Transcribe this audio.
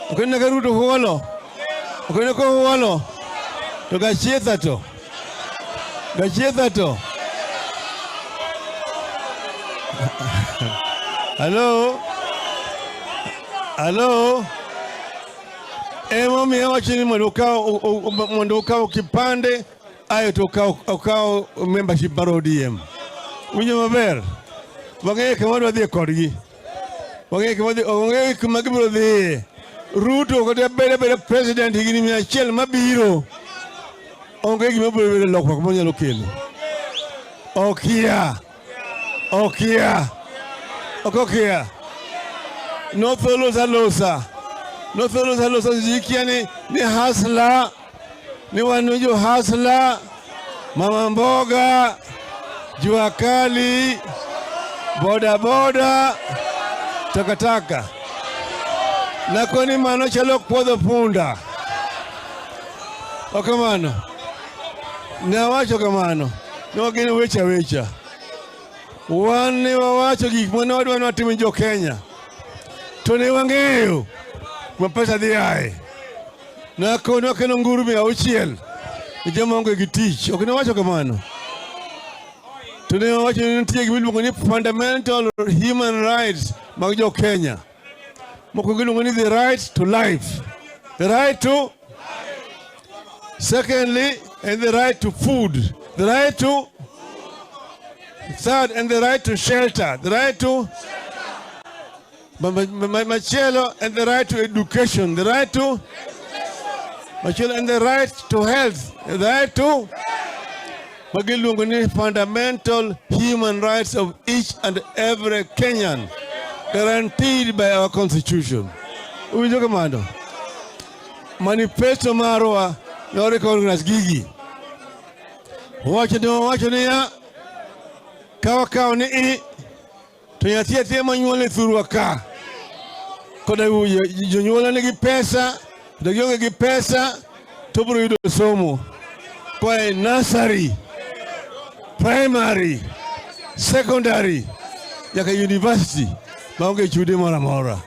Ukenda ka Ruto huolo. Ukenda ko huolo. To gachietha to. Gachietha to. Hello? Hello? Mami wachini mwendo ukao kipande ayo to ukao membership baro ODM. Unye maber. Wangeye kama dhi kodgi. Wangeye kama gibro dhi. Ruto kote bere president higini miachiel mabiro. Onge gima biro lokwa kuma nyalo kelo. Okia. No tholosa. Zikia ni hasla. Ni wanujo hasla. Mama mboga. Jua kali. Bodaboda. Takataka. Na koni mano chalo kwodho punda. Okamano. Na wacho kamano. No gini wecha. Wani wawacho gik mwana wadwa watimi jo Kenya. Tone wangeyo. Mapesa dhiae. Na kono keno nguru mi auchiel. Ijama wangu gitich. Okina wacho kamano. Tone wawacho nitie gimilu ni fundamental human rights mag jo Kenya. Mokugulu ni the right to life. The right to secondly, and the right to food. The right to third, and the right to shelter. The right to Machelo, and the right to education. The right to Machelo, and the right to health. The right to Magilunguni, fundamental human rights of each and every Kenyan, guaranteed by our constitution. Uwijo kamano. Manifesto marwa na recognize gigi. Wacho ni ya kawa ni tunyatia manyuole thurwa ka. Koda jonyuola nigi pesa, dagionge gi pesa, tobro yudo somo. Kwa nursery, primary, secondary, yaka university, maonge chude mora.